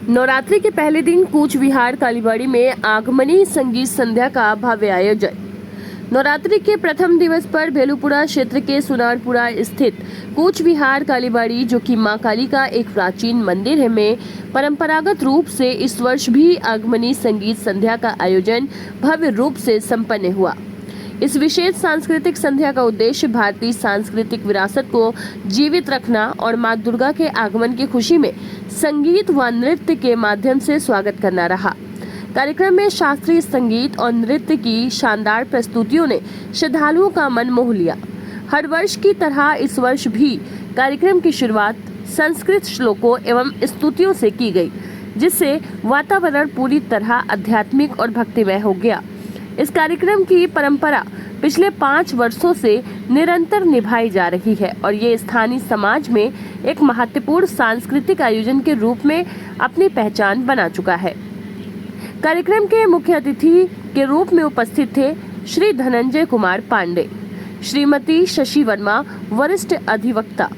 नवरात्रि के पहले दिन कूच विहार कालीबाड़ी में आगमनी संगीत संध्या का भव्य आयोजन। नवरात्रि के प्रथम दिवस पर भेलूपुरा क्षेत्र के सुनारपुरा स्थित कूच विहार कालीबाड़ी, जो कि मां काली का एक प्राचीन मंदिर है, में परंपरागत रूप से इस वर्ष भी आगमनी संगीत संध्या का आयोजन भव्य रूप से संपन्न हुआ। इस विशेष सांस्कृतिक संध्या का उद्देश्य भारतीय सांस्कृतिक विरासत को जीवित रखना और मां दुर्गा के आगमन की खुशी में संगीत व नृत्य के माध्यम से स्वागत करना रहा। कार्यक्रम में शास्त्रीय संगीत और नृत्य की शानदार प्रस्तुतियों ने श्रद्धालुओं का मन मोह लिया। हर वर्ष की तरह इस वर्ष भी कार्यक्रम की शुरुआत संस्कृत श्लोकों एवं स्तुतियों से की गई, जिससे वातावरण पूरी तरह आध्यात्मिक और भक्तिमय हो गया। इस कार्यक्रम की परंपरा पिछले 5 वर्षों से निरंतर निभाई जा रही है और ये स्थानीय समाज में एक महत्वपूर्ण सांस्कृतिक आयोजन के रूप में अपनी पहचान बना चुका है। कार्यक्रम के मुख्य अतिथि के रूप में उपस्थित थे श्री धनंजय कुमार पांडे, श्रीमती शशि वर्मा, वरिष्ठ अधिवक्ता।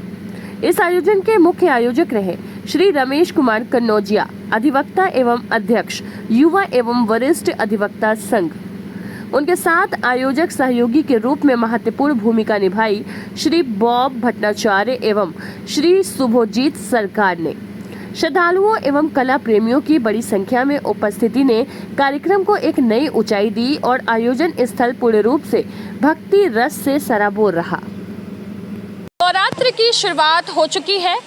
इस आयोजन के मुख्य आयोजक रहे श्री रमेश कुमार कन्नौजिया, अधिवक्ता एवं अध्यक्ष, युवा एवं वरिष्ठ अधिवक्ता संघ। उनके साथ आयोजक सहयोगी के रूप में महत्वपूर्ण भूमिका निभाई श्री बॉब भट्टाचार्य एवं श्री शुभजीत सरकार ने। श्रद्धालुओं एवं कला प्रेमियों की बड़ी संख्या में उपस्थिति ने कार्यक्रम को एक नई ऊंचाई दी और आयोजन स्थल पूर्ण रूप से भक्ति रस से सराबोर रहा। नवरात्र की शुरुआत हो चुकी है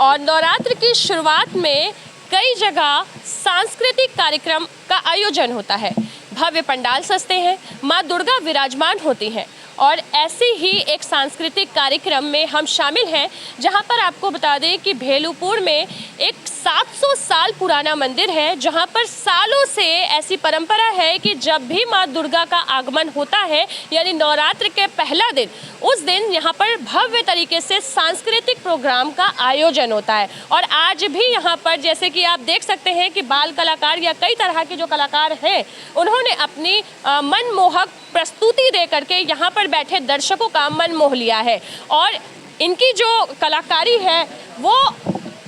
और नवरात्र की शुरुआत में कई जगह सांस्कृतिक कार्यक्रम का आयोजन होता है। भव्य पंडाल सजते हैं, माँ दुर्गा विराजमान होती हैं और ऐसे ही एक सांस्कृतिक कार्यक्रम में हम शामिल हैं, जहां पर आपको बता दें कि भेलूपुर में एक 700 साल पुराना मंदिर है, जहां पर सालों से ऐसी परंपरा है कि जब भी माँ दुर्गा का आगमन होता है, यानी नवरात्र के पहला दिन, उस दिन यहाँ पर भव्य तरीके से सांस्कृतिक प्रोग्राम का आयोजन होता है। और आज भी यहाँ पर जैसे कि आप देख सकते हैं कि बाल कलाकार या कई तरह के जो कलाकार हैं, उन्होंने अपनी मनमोहक प्रस्तुति दे करके यहाँ पर बैठे दर्शकों का मन मोह लिया है और इनकी जो कलाकारी है वो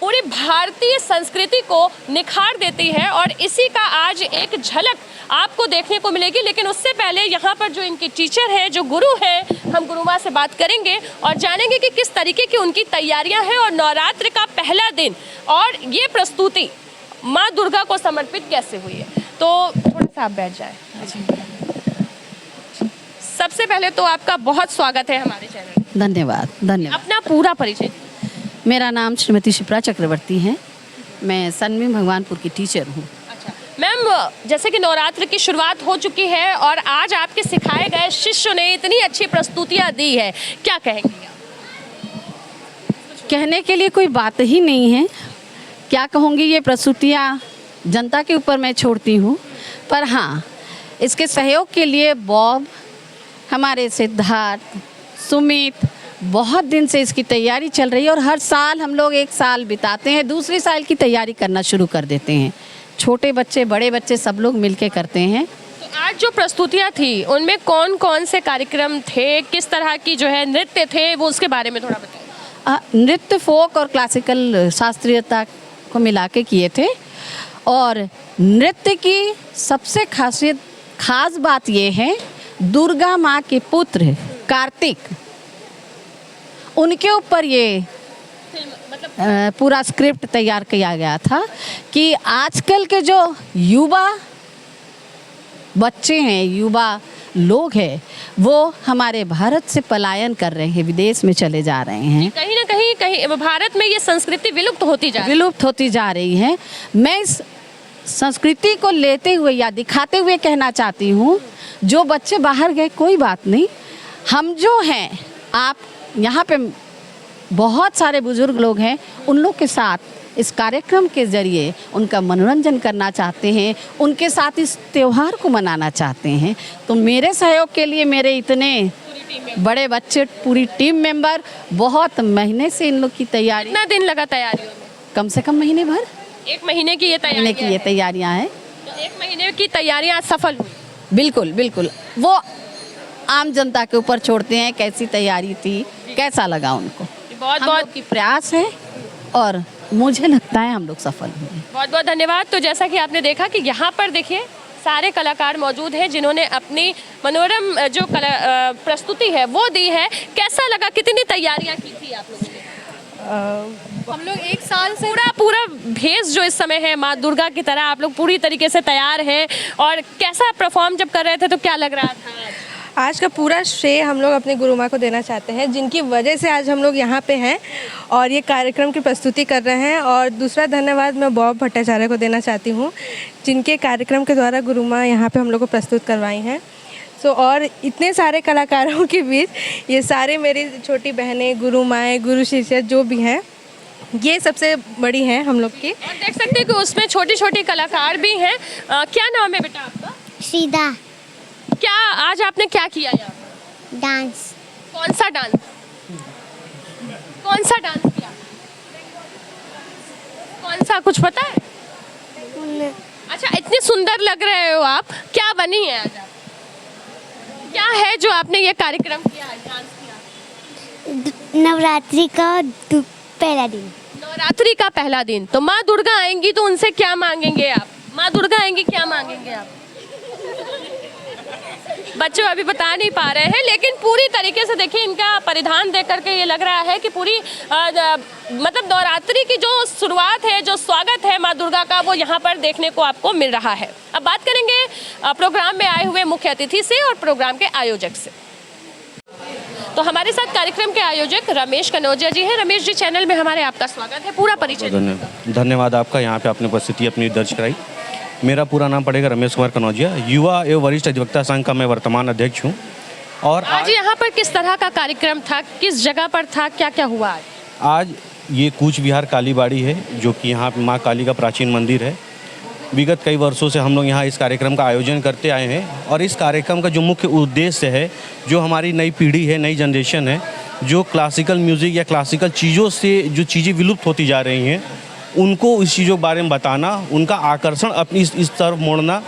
पूरी भारतीय संस्कृति को निखार देती है और इसी का आज एक झलक आपको देखने को मिलेगी। लेकिन उससे पहले यहाँ पर जो इनकी टीचर हैं, जो गुरु हैं, हम गुरु माँ से बात करेंगे और जानेंगे कि किस तरीके की उनकी तैयारियाँ हैं और नवरात्र का पहला दिन और ये प्रस्तुति माँ दुर्गा को समर्पित कैसे हुई है। तो थोड़ा सा आप बैठ जाए। सबसे पहले तो आपका बहुत स्वागत है हमारे चैनल में। धन्यवाद धन्यवाद। अपना पूरा परिचय। मेरा नाम श्रीमती शिप्रा चक्रवर्ती है। मैं सन्मी भगवानपुर की टीचर हूँ। अच्छा मैम, जैसे कि नवरात्र की शुरुआत हो चुकी है और आज आपके सिखाए गए शिष्यों ने इतनी अच्छी प्रस्तुतियाँ दी है, क्या कहेंगी आप? कहने के लिए कोई बात ही नहीं है। क्या कहूँगी, ये प्रस्तुतियाँ जनता के ऊपर मैं छोड़ती हूँ, पर हाँ, इसके सहयोग के लिए बॉब, हमारे सिद्धार्थ, सुमित, बहुत दिन से इसकी तैयारी चल रही है और हर साल हम लोग एक साल बिताते हैं, दूसरी साल की तैयारी करना शुरू कर देते हैं। छोटे बच्चे, बड़े बच्चे सब लोग मिलके करते हैं। तो आज जो प्रस्तुतियाँ थी उनमें कौन कौन से कार्यक्रम थे, किस तरह की जो है नृत्य थे, वो उसके बारे में थोड़ा बताइए। नृत्य फोक और क्लासिकल शास्त्रीयता को मिला के किए थे और नृत्य की सबसे खास बात ये है, दुर्गा माँ के पुत्र कार्तिक, उनके ऊपर ये पूरा स्क्रिप्ट तैयार किया गया था कि आजकल के जो युवा बच्चे हैं, युवा लोग हैं, वो हमारे भारत से पलायन कर रहे हैं, विदेश में चले जा रहे हैं। कहीं ना कहीं भारत में ये संस्कृति विलुप्त होती जा रही है। मैं इस संस्कृति को लेते हुए या दिखाते हुए कहना चाहती हूँ, जो बच्चे बाहर गए कोई बात नहीं, हम जो हैं, आप यहाँ पे बहुत सारे बुजुर्ग लोग हैं, उन लोग के साथ इस कार्यक्रम के ज़रिए उनका मनोरंजन करना चाहते हैं, उनके साथ इस त्यौहार को मनाना चाहते हैं। तो मेरे सहयोग के लिए मेरे इतने बड़े बच्चे, पूरी टीम मेंबर, बहुत महीने से इन लोग की तैयारी। कितना दिन लगा तैयारियों में? कम से कम महीने भर। 1 महीने की ये तैयारियाँ हैं। तो 1 महीने की तैयारियाँ सफल हुई? बिल्कुल बिल्कुल। वो आम जनता के ऊपर छोड़ते हैं कैसी तैयारी थी, कैसा लगा उनको। बहुत की प्रयास है और मुझे लगता है हम लोग सफल हुए। बहुत बहुत धन्यवाद। तो जैसा कि आपने देखा कि यहाँ पर देखिए सारे कलाकार मौजूद हैं जिन्होंने अपनी मनोरम जो प्रस्तुति है वो दी है। कैसा लगा, कितनी तैयारियां की थी आप लोगों ने? हम लोग एक साल से पूरा भेष जो इस समय है माँ दुर्गा की तरह आप लोग पूरी तरीके से तैयार हैं, और कैसा परफॉर्म जब कर रहे थे तो क्या लग रहा था? आज का पूरा श्रेय हम लोग अपने गुरु माँ को देना चाहते हैं, जिनकी वजह से आज हम लोग यहाँ पे हैं और ये कार्यक्रम की प्रस्तुति कर रहे हैं। और दूसरा धन्यवाद मैं बॉब भट्टाचार्य को देना चाहती हूँ, जिनके कार्यक्रम के द्वारा गुरु माँ यहाँ पे हम लोग को प्रस्तुत करवाई हैं। और इतने सारे कलाकारों के बीच ये सारे मेरी छोटी बहनें, गुरु माएँ, गुरु शिष्य जो भी हैं, ये सबसे बड़ी हैं हम लोग की। और देख सकते हैं कि उसमें छोटी छोटी कलाकार भी हैं। क्या नाम है बेटा आपका? सीधा क्या आज आपने क्या किया यहाँ? डांस। कौन सा डांस? कौन सा डांस किया? कौन सा, कुछ पता है? अच्छा, इतनी सुंदर लग रहे हो आप, क्या बनी है आज आप? क्या है जो आपने ये कार्यक्रम किया, डांस किया? नवरात्रि का पहला दिन। नवरात्रि का पहला दिन, तो माँ दुर्गा आएंगी तो उनसे क्या मांगेंगे आप? माँ दुर्गा आएंगी, क्या मांगेंगे आप? बच्चे अभी बता नहीं पा रहे हैं, लेकिन पूरी तरीके से देखिए इनका परिधान देख करके ये लग रहा है कि पूरी मतलब नवरात्रि की जो शुरुआत है, जो स्वागत है माँ दुर्गा का, वो यहाँ पर देखने को आपको मिल रहा है। अब बात करेंगे प्रोग्राम में आए हुए मुख्य अतिथि से और प्रोग्राम के आयोजक से। तो हमारे साथ कार्यक्रम के आयोजक रमेश कनौजिया जी हैं। रमेश जी, चैनल में हमारे आपका स्वागत है, पूरा परिचय। धन्यवाद आपका, यहाँ पे आपने उपस्थिति अपनी दर्ज कराई। मेरा पूरा नाम पड़ेगा रमेश कुमार कनौजिया, युवा एवं वरिष्ठ अधिवक्ता संघ का मैं वर्तमान अध्यक्ष हूँ। और आज यहाँ पर किस तरह का कार्यक्रम था, किस जगह पर था, क्या क्या हुआ आज ये कूच विहार कालीबाड़ी है, जो कि यहाँ पे माँ काली का प्राचीन मंदिर है। विगत कई वर्षों से हम लोग यहाँ इस कार्यक्रम का आयोजन करते आए हैं, और इस कार्यक्रम का जो मुख्य उद्देश्य है, जो हमारी नई पीढ़ी है, नई जनरेशन है, जो क्लासिकल म्यूज़िक या क्लासिकल चीज़ों से जो चीज़ें विलुप्त होती जा रही हैं, उनको इस चीज़ों के बारे में बताना, उनका आकर्षण अपनी इस तरफ मोड़ना,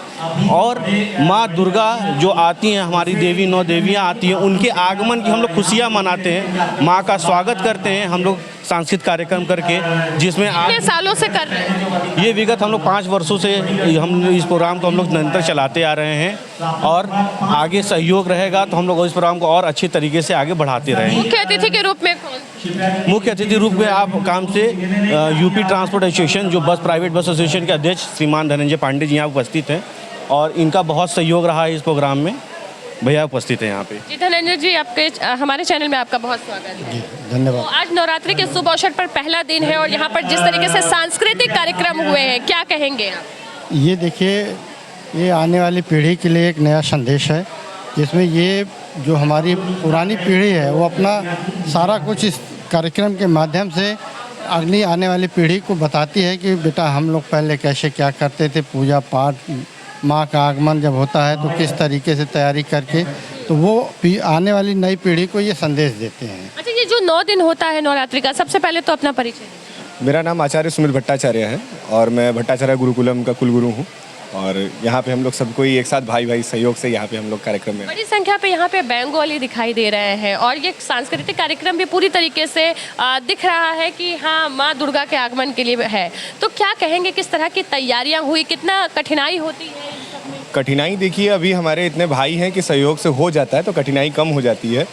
और माँ दुर्गा जो आती हैं, हमारी देवी, 9 देवियाँ आती हैं, उनके आगमन की हम लोग खुशियाँ मनाते हैं, माँ का स्वागत करते हैं हम लोग सांस्कृतिक कार्यक्रम करके, जिसमें कितने सालों से कर रहे हैं? ये विगत हम लोग 5 वर्षों से हम इस प्रोग्राम को हम लोग निरंतर चलाते आ रहे हैं, और आगे सहयोग रहेगा तो हम लोग इस प्रोग्राम को और अच्छे तरीके से आगे बढ़ाते रहेंगे। मुख्य अतिथि के रूप में कौन? मुख्य अतिथि रूप में आप काम से यूपी ट्रांसपोर्ट एसोसिएशन, जो प्राइवेट बस एसोसिएशन के अध्यक्ष श्रीमान धनंजय पांडे जी यहाँ उपस्थित हैं, और इनका बहुत सहयोग रहा है इस प्रोग्राम में। भैया उपस्थित है यहाँ पे। जी धनंजय जी, आपके हमारे चैनल में आपका बहुत स्वागत है। धन्यवाद। तो आज नवरात्रि के शुभ अवसर पर पहला दिन है, और यहाँ पर जिस तरीके से सांस्कृतिक कार्यक्रम हुए हैं, क्या कहेंगे आप? ये देखिए, ये आने वाली पीढ़ी के लिए एक नया संदेश है, जिसमें ये जो हमारी पुरानी पीढ़ी है वो अपना सारा कुछ इस कार्यक्रम के माध्यम से अगली आने वाली पीढ़ी को बताती है कि बेटा हम लोग पहले कैसे क्या करते थे, पूजा पाठ, माँ का आगमन जब होता है तो किस तरीके से तैयारी करके, तो वो आने वाली नई पीढ़ी को ये संदेश देते हैं। अच्छा, ये जो 9 दिन होता है नवरात्रि का, सबसे पहले तो अपना परिचय दीजिए। मेरा नाम आचार्य सुमित भट्टाचार्य है, और मैं भट्टाचार्य गुरुकुलम का कुलगुरु हूँ, और यहाँ पे हम लोग सब कोई एक साथ भाई सहयोग से यहाँ पे हम लोग कार्यक्रम में बड़ी संख्या पे यहाँ पे बंगाली दिखाई दे रहे हैं, और ये सांस्कृतिक कार्यक्रम भी पूरी तरीके से दिख रहा है कि हाँ माँ दुर्गा के आगमन के लिए है। तो क्या कहेंगे, किस तरह की तैयारियाँ हुई, कितना कठिनाई होती है इन सब में? कठिनाई देखिए, अभी हमारे इतने भाई हैं कि सहयोग से हो जाता है तो कठिनाई कम हो जाती है,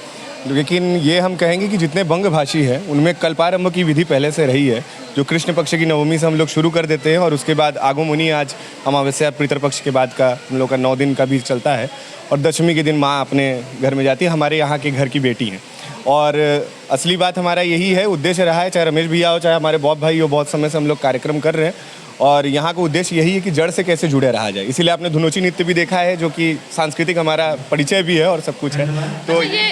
लेकिन ये हम कहेंगे कि जितने बंगभाषी हैं उनमें कल्पारंभ की विधि पहले से रही है, जो कृष्ण पक्ष की नवमी से हम लोग शुरू कर देते हैं, और उसके बाद आगमनी आज अमावस्या पितृपक्ष के बाद का हम लोग का 9 दिन का भी चलता है, और दशमी के दिन माँ अपने घर में जाती है, हमारे यहाँ के घर की बेटी हैं। और असली बात हमारा यही है, उद्देश्य रहा है, चाहे रमेश भैया हो, चाहे हमारे बॉब भाई हो, बहुत समय से हम लोग कार्यक्रम कर रहे हैं, और यहाँ का उद्देश्य यही है कि जड़ से कैसे जुड़े रहा जाए। इसीलिए आपने धुनोची नृत्य भी देखा है, जो कि सांस्कृतिक हमारा परिचय भी है और सब कुछ है। तो ये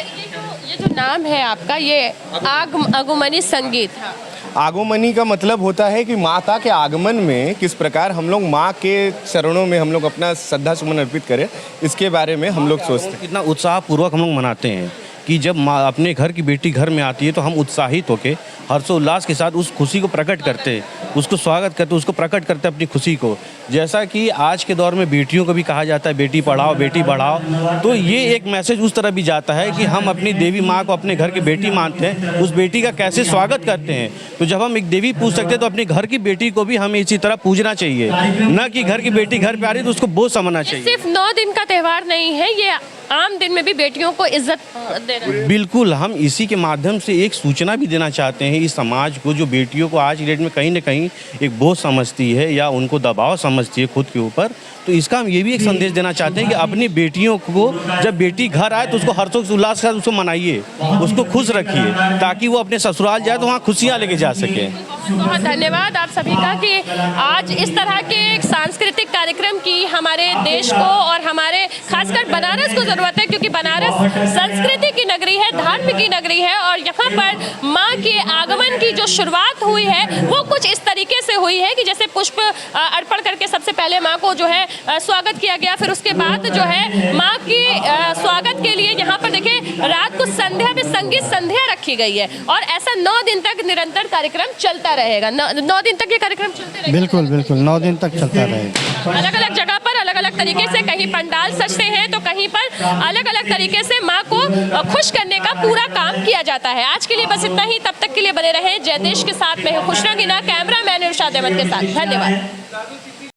जो नाम है आपका, ये आगमनी संगीत, आगमनी का मतलब होता है कि माता के आगमन में किस प्रकार हम लोग माँ के चरणों में हम लोग अपना श्रद्धा सुमन अर्पित करें, इसके बारे में हम लोग सोचते हैं। कितना उत्साह पूर्वक हम लोग मनाते हैं, कि जब माँ अपने घर की बेटी घर में आती है तो हम उत्साहित होकर हर्षोल्लास के साथ उस खुशी को प्रकट करते हैं, उसको स्वागत करते, उसको प्रकट करते अपनी खुशी को। जैसा कि आज के दौर में बेटियों को भी कहा जाता है बेटी पढ़ाओ बेटी बढ़ाओ, तो ये एक मैसेज उस तरह भी जाता है कि हम अपनी देवी माँ को अपने घर की बेटी मानते हैं, उस बेटी का कैसे स्वागत करते हैं। तो जब हम एक देवी पूज सकते हैं तो अपने घर की बेटी को भी हमें इसी तरह पूजना चाहिए, न कि घर की बेटी घर पे आ रही तो उसको बोझ समझना चाहिए। सिर्फ 9 दिन का त्यौहार नहीं है, ये आम दिन में भी बेटियों को इज्जत देना। बिल्कुल, हम इसी के माध्यम से एक सूचना भी देना चाहते हैं इस समाज को, जो बेटियों को आज की डेट में कहीं ना कहीं एक बोझ समझती है या उनको दबाव समझती है खुद के ऊपर। तो इसका हम ये भी एक संदेश देना चाहते हैं कि अपनी बेटियों को जब बेटी घर आए तो उसको हर्षोल्लास के साथ उसको मनाइए, उसको खुश रखिए, ताकि वो अपने ससुराल जाए तो वहाँ खुशियाँ लेके जा सके। बहुत धन्यवाद आप सभी का कि आज इस तरह के एक सांस्कृतिक कार्यक्रम की हमारे देश को और हमारे खासकर बनारस को ज़रूरत है, क्योंकि बनारस संस्कृति की नगरी है, धर्म की नगरी है और यहाँ पर माँ के आगमन की जो शुरुआत हुई है वो कुछ इस तरीके से हुई है कि जैसे पुष्प अर्पण करके सबसे पहले माँ को जो है स्वागत किया गया, फिर उसके बाद जो है माँ की स्वागत के लिए यहाँ पर देखिए रात को संध्या में संगीत संध्या रखी गई है और ऐसा 9 दिन तक निरंतर कार्यक्रम चलता रहेगा। 9 दिन तक ये कार्यक्रम चलते रहेगा। बिल्कुल बिल्कुल 9 दिन तक चलता रहेगा। अलग अलग जगह पर अलग अलग तरीके से कहीं पंडाल सजते हैं तो कहीं पर अलग अलग तरीके से माँ को खुश करने का पूरा काम किया जाता है। आज के लिए बस इतना ही, तब तक के लिए बने रहे जयदेश के साथ में खुशना गिना, कैमरा मैन इरशाद अहमद के साथ। धन्यवाद।